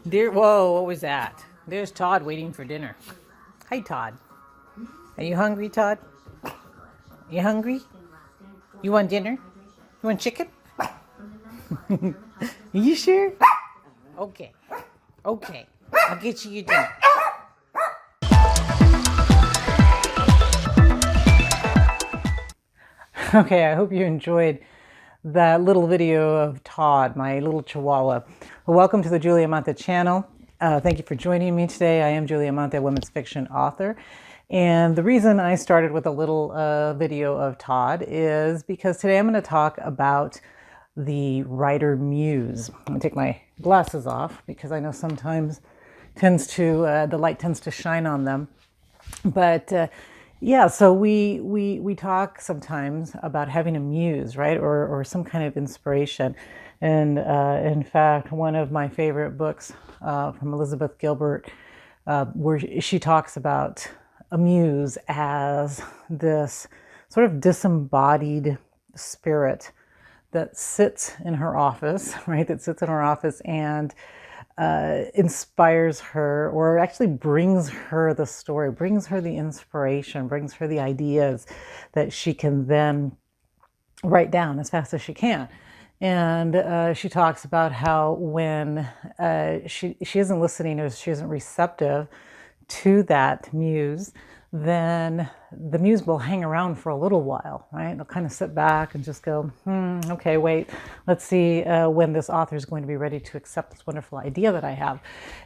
Whoa, what was that? There's Todd waiting for dinner. Hi, Todd. Are you hungry, Todd? You hungry? You want dinner? You want chicken? Are you sure? Okay. Okay. I'll get you your dinner. Okay, I hope you enjoyed that little video of Todd, my little chihuahua. Well, welcome to the Julia Amante channel. Thank you for joining me today. I am Julia Amante, women's fiction author. And the reason I started with a little video of Todd is because today I'm going to talk about the writer muse. I'm going to take my glasses off because I know sometimes the light tends to shine on them. But yeah, so we talk sometimes about having a muse, right, or some kind of inspiration. And in fact, one of my favorite books from Elizabeth Gilbert, where she talks about a muse as this sort of disembodied spirit that sits in her office, right? That sits in her office and inspires her, or actually brings her the story, brings her the inspiration, brings her the ideas that she can then write down as fast as she can. And she talks about how when she isn't listening, or she isn't receptive to that muse, then the muse will hang around for a little while, right? They'll kind of sit back and just go, okay, wait, let's see when this author is going to be ready to accept this wonderful idea that I have.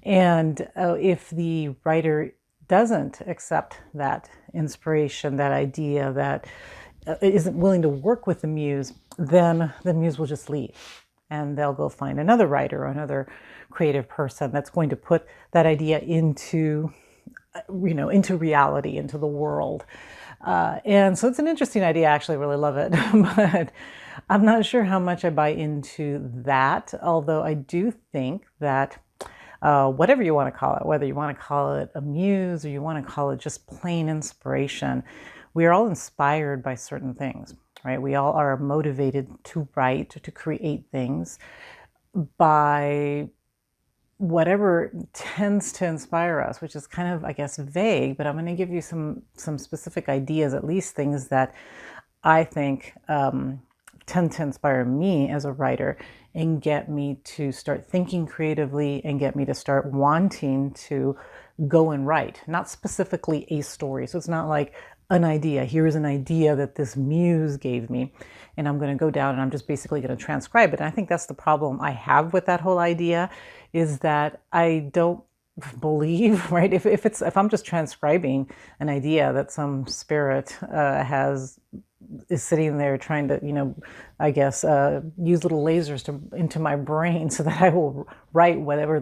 And if the writer doesn't accept that inspiration, that idea, that isn't willing to work with the muse, then the muse will just leave. And they'll go find another writer or another creative person that's going to put that idea into reality, into the world. And so it's an interesting idea. I actually really love it, but I'm not sure how much I buy into that. Although I do think that whatever you want to call it, whether you want to call it a muse or you want to call it just plain inspiration, we are all inspired by certain things, right? We all are motivated to write, to create things by whatever tends to inspire us, which is kind of, I guess, vague, but I'm going to give you some specific ideas, at least things that I think tend to inspire me as a writer and get me to start thinking creatively and get me to start wanting to go and write, not specifically a story. So it's not like an idea. Here's an idea that this muse gave me, and I'm going to go down and I'm just basically going to transcribe it. And I think that's the problem I have with that whole idea, is that I don't believe, right? If I'm just transcribing an idea that some spirit is sitting there trying to, I guess, use little lasers into my brain so that I will write whatever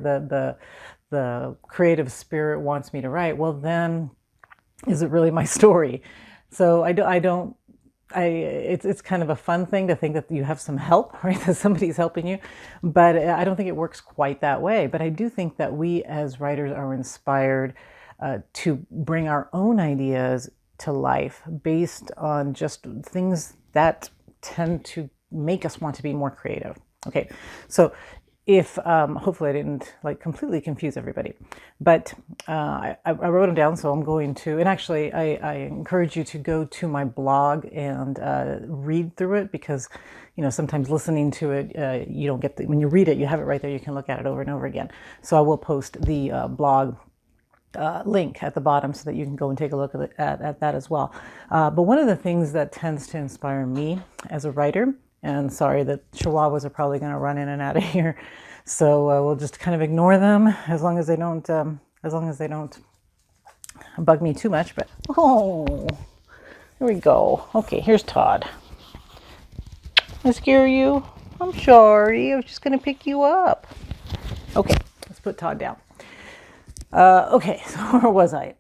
the creative spirit wants me to write, well, then is it really my story? So it's kind of a fun thing to think that you have some help, right? That somebody's helping you, but I don't think it works quite that way. But I do think that we as writers are inspired to bring our own ideas to life based on just things that tend to make us want to be more creative. Okay, so if hopefully I didn't completely confuse everybody, but I wrote them down, so I'm going to, and actually I encourage you to go to my blog and read through it, because sometimes listening to it, you don't get when you read it, you have it right there, you can look at it over and over again. So I will post the blog link at the bottom so that you can go and take a look at that as well. But one of the things that tends to inspire me as a writer, and sorry, the chihuahuas are probably going to run in and out of here, so we'll just kind of ignore them as long as they don't bug me too much. But here we go. Okay, here's Todd. I scare you? I'm sorry. I was just going to pick you up. Okay, let's put Todd down. Okay, so where was I?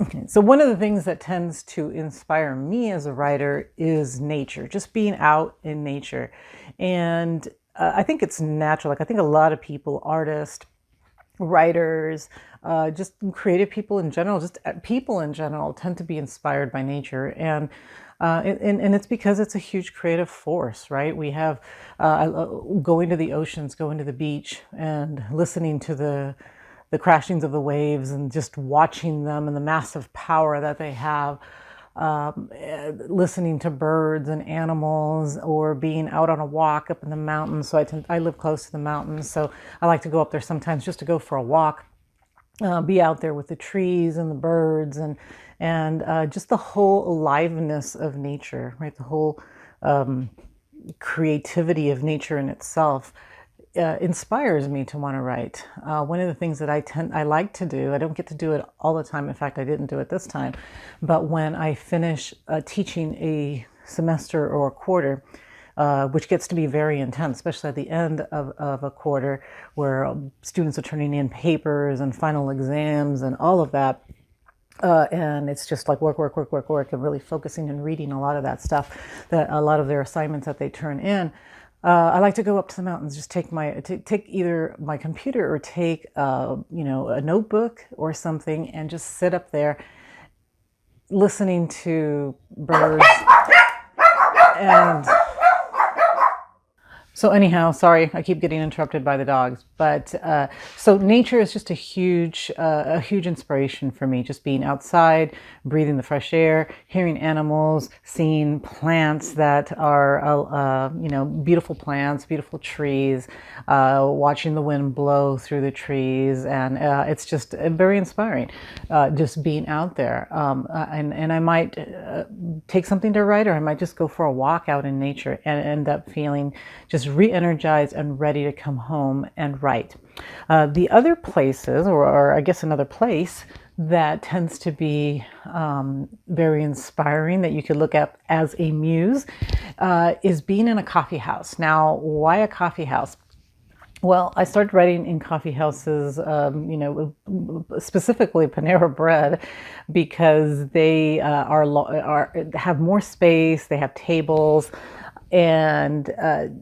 Okay, so one of the things that tends to inspire me as a writer is nature, just being out in nature. And I think it's natural. I think a lot of people, artists, writers, just creative people in general, just people in general, tend to be inspired by nature. And And it's because it's a huge creative force, right? We have going to the oceans, going to the beach, and listening to the crashings of the waves, and just watching them and the massive power that they have. Listening to birds and animals, or being out on a walk up in the mountains. So I live close to the mountains, so I like to go up there sometimes just to go for a walk. Be out there with the trees and the birds, and just the whole aliveness of nature, right? The whole creativity of nature in itself inspires me to want to write. One of the things that I like to do, I don't get to do it all the time. In fact, I didn't do it this time. But when I finish teaching a semester or a quarter, which gets to be very intense, especially at the end of a quarter, where students are turning in papers and final exams and all of that. And it's just like work, work, work, work, work, and really focusing and reading a lot of that stuff, that a lot of their assignments that they turn in. I like to go up to the mountains, just take either my computer or take a notebook or something, and just sit up there listening to birds. And so anyhow, sorry, I keep getting interrupted by the dogs. But so nature is just a huge inspiration for me. Just being outside, breathing the fresh air, hearing animals, seeing plants that are beautiful plants, beautiful trees, watching the wind blow through the trees, and it's just very inspiring. Just being out there, and I might take something to write, or I might just go for a walk out in nature and end up feeling just re-energized and ready to come home and write. The other places, or I guess another place that tends to be very inspiring that you could look at as a muse, is being in a coffee house. Now, why a coffee house? Well, I started writing in coffee houses, specifically Panera Bread, because they have more space, they have tables, and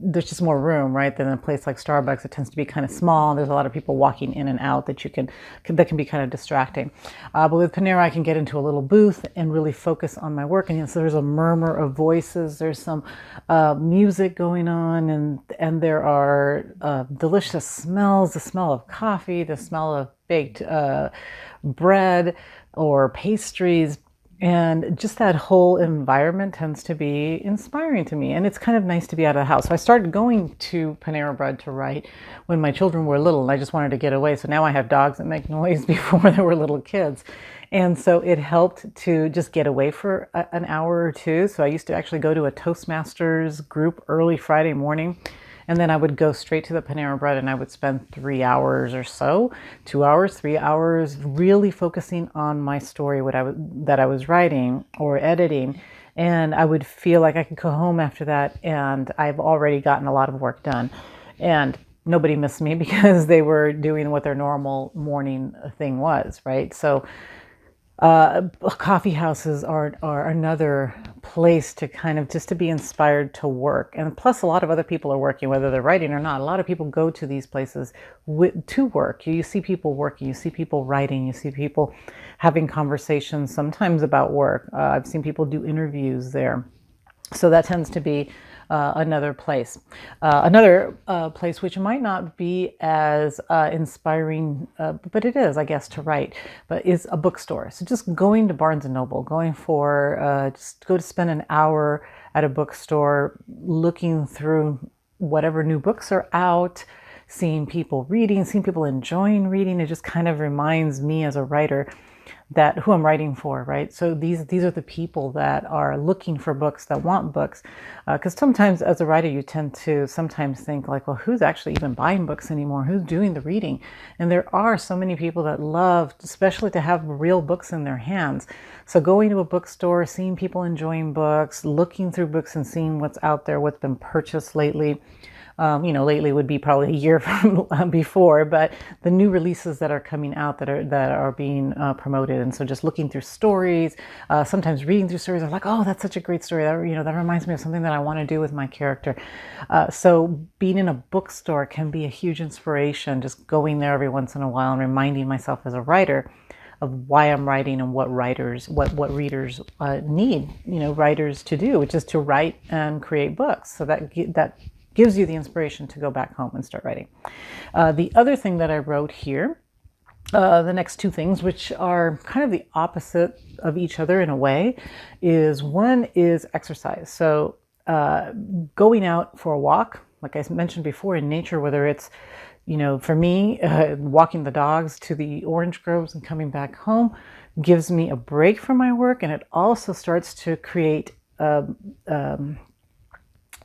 there's just more room, right, than a place like Starbucks. It tends to be kind of small. There's a lot of people walking in and out that that can be kind of distracting. But with Panera, I can get into a little booth and really focus on my work. And so there's a murmur of voices. There's some music going on, and there are delicious smells. The smell of coffee, the smell of baked bread or pastries. And just that whole environment tends to be inspiring to me. And it's kind of nice to be out of the house. So I started going to Panera Bread to write when my children were little, and I just wanted to get away. So now I have dogs that make noise before they were little kids. And so it helped to just get away for an hour or two. So I used to actually go to a Toastmasters group early Friday morning. And then I would go straight to the Panera Bread, and I would spend 3 hours or so, 2 hours, 3 hours, really focusing on my story, that I was writing or editing. And I would feel like I could go home after that, and I've already gotten a lot of work done. And nobody missed me because they were doing what their normal morning thing was, right? So coffee houses are another place to kind of just to be inspired to work. And plus, a lot of other people are working, whether they're writing or not. A lot of people go to these places to work. You see people working, you see people writing, you see people having conversations, sometimes about work. I've seen people do interviews there. So that tends to be another place. Another place which might not be as inspiring, but it is, I guess, to write, but is a bookstore. So just going to Barnes & Noble, just go to spend an hour at a bookstore, looking through whatever new books are out, seeing people reading, seeing people enjoying reading. It just kind of reminds me as a writer that who I'm writing for, right? So these are the people that are looking for books, that want books. Because sometimes as a writer, you tend to sometimes think like, well, who's actually even buying books anymore? Who's doing the reading? And there are so many people that love, especially to have real books in their hands. So going to a bookstore, seeing people enjoying books, looking through books and seeing what's out there, what's been purchased lately. Lately would be probably a year from before, but the new releases that are coming out that are being promoted. And so just looking through stories, sometimes reading through stories, I'm like, oh, that's such a great story. That reminds me of something that I want to do with my character. So being in a bookstore can be a huge inspiration, just going there every once in a while and reminding myself as a writer of why I'm writing and what readers need, writers to do, which is to write and create books. So that gives you the inspiration to go back home and start writing. The other thing that I wrote here, the next two things, which are kind of the opposite of each other in a way, is one is exercise. So going out for a walk, like I mentioned before, in nature, whether it's, for me, walking the dogs to the orange groves and coming back home gives me a break from my work, and it also starts to create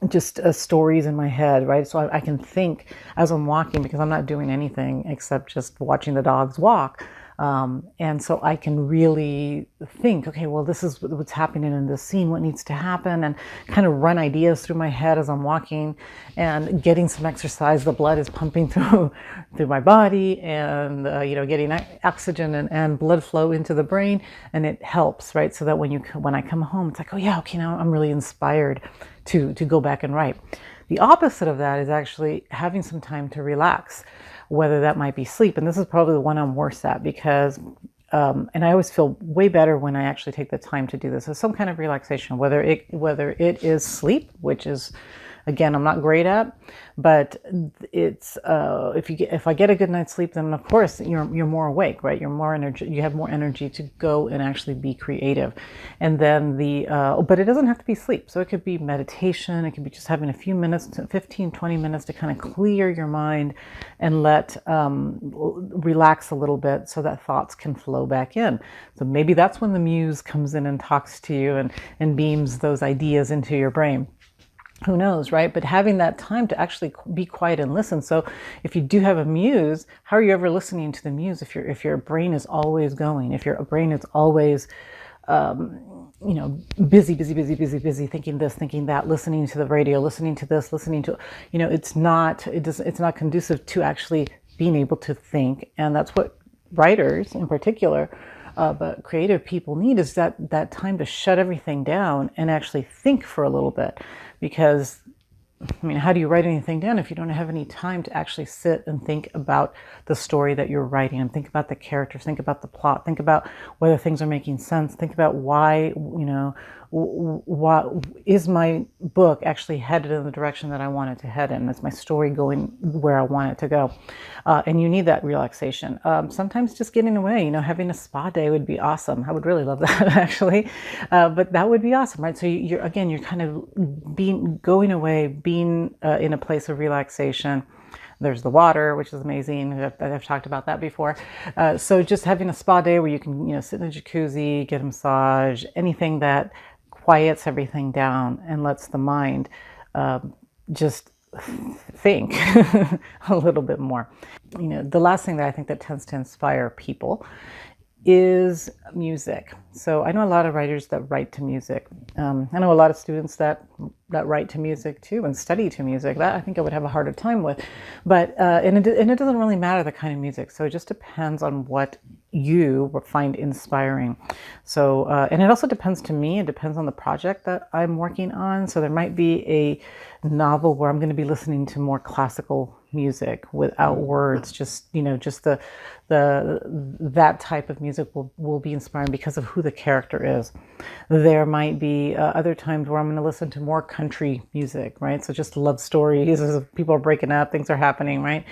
just stories in my head, right? So I can think as I'm walking, because I'm not doing anything except just watching the dogs walk. And so I can really think, okay, well, this is what's happening in this scene, what needs to happen, and kind of run ideas through my head as I'm walking and getting some exercise. The blood is pumping through my body, and getting oxygen and blood flow into the brain, and it helps, right? So that when I come home, it's like, oh yeah, okay, now I'm really inspired to go back and write. The opposite of that is actually having some time to relax, whether that might be sleep. And this is probably the one I'm worse at, because, and I always feel way better when I actually take the time to do this. So some kind of relaxation, whether it is sleep, which is, again, I'm not great at, but it's if I get a good night's sleep, then of course you're more awake, right? You have more energy to go and actually be creative. And then but it doesn't have to be sleep. So it could be meditation. It could be just having a few minutes, 15, 20 minutes to kind of clear your mind and relax a little bit so that thoughts can flow back in. So maybe that's when the muse comes in and talks to you and beams those ideas into your brain. Who knows, right? But having that time to actually be quiet and listen. So if you do have a muse, how are you ever listening to the muse if your brain is always going, if your brain is always busy, thinking this, thinking that, listening to the radio, listening to this, listening to, it's not conducive to actually being able to think. And that's what writers in particular, but creative people need, is that time to shut everything down and actually think for a little bit. Because, how do you write anything down if you don't have any time to actually sit and think about the story that you're writing, and think about the characters, think about the plot, think about whether things are making sense, think about why, what is my book actually headed in the direction that I want it to head in? Is my story going where I want it to go? And you need that relaxation. Sometimes just getting away, having a spa day would be awesome. I would really love that actually, but that would be awesome, right? So you're kind of going away, being in a place of relaxation. There's the water, which is amazing. I've talked about that before. So just having a spa day where you can, sit in a jacuzzi, get a massage, anything that quiets everything down and lets the mind just think a little bit more. The last thing that I think that tends to inspire people is music. So I know a lot of writers that write to music. I know a lot of students that write to music too and study to music. That I think I would have a harder time with. But and it doesn't really matter the kind of music. So it just depends on what you find inspiring. So and it also depends to me. It depends on the project that I'm working on. So there might be a novel where I'm going to be listening to more classical music without words, just that type of music will be inspiring because of who the character is. There might be other times where I'm going to listen to more country music, right? So just love stories, people are breaking up, things are happening, right?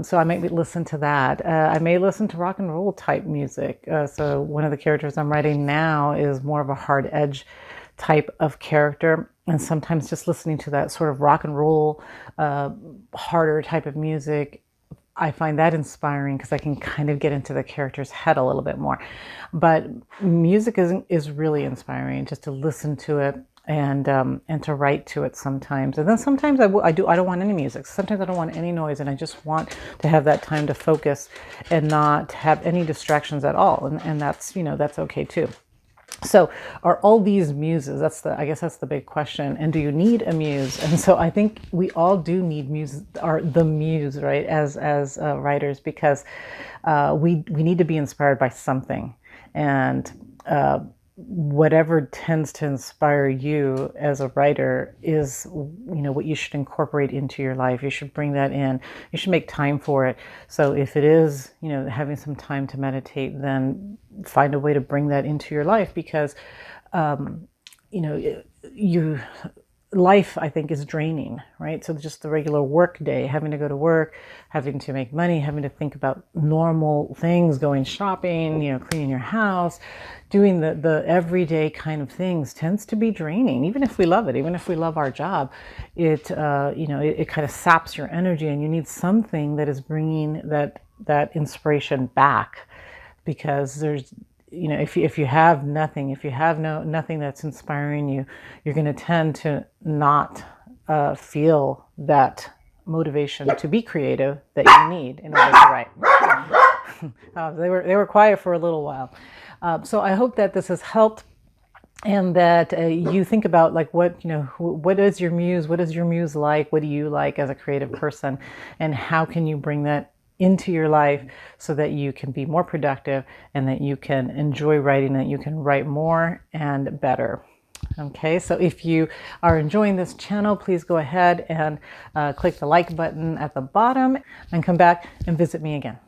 So I might listen to that. I may listen to rock and roll type music. So one of the characters I'm writing now is more of a hard edge type of character. And sometimes just listening to that sort of rock and roll, harder type of music, I find that inspiring because I can kind of get into the character's head a little bit more. But music is really inspiring, just to listen to it and to write to it sometimes. And then sometimes I don't want any music. Sometimes I don't want any noise, and I just want to have that time to focus and not have any distractions at all. And that's that's okay too. So are all these muses? I guess that's the big question. And do you need a muse? And so I think we all do need muse, or the muse, right? As writers, because we need to be inspired by something. And whatever tends to inspire you as a writer is, what you should incorporate into your life. You should bring that in. You should make time for it. So if it is, having some time to meditate, then find a way to bring that into your life, because, life, I think, is draining, right? So just the regular work day, having to go to work, having to make money, having to think about normal things, going shopping, cleaning your house, doing the everyday kind of things tends to be draining. Even if we love it, even if we love our job, it kind of saps your energy, and you need something that is bringing that inspiration back, because there's, if you have nothing, if you have nothing that's inspiring you, you're going to tend to not feel that motivation to be creative that you need in order to write. They were quiet for a little while. So I hope that this has helped, and that you think about, like, what is your muse? What is your muse like? What do you like as a creative person? And how can you bring that into your life so that you can be more productive, and that you can enjoy writing, that you can write more and better. Okay, so if you are enjoying this channel, please go ahead and click the like button at the bottom, and come back and visit me again.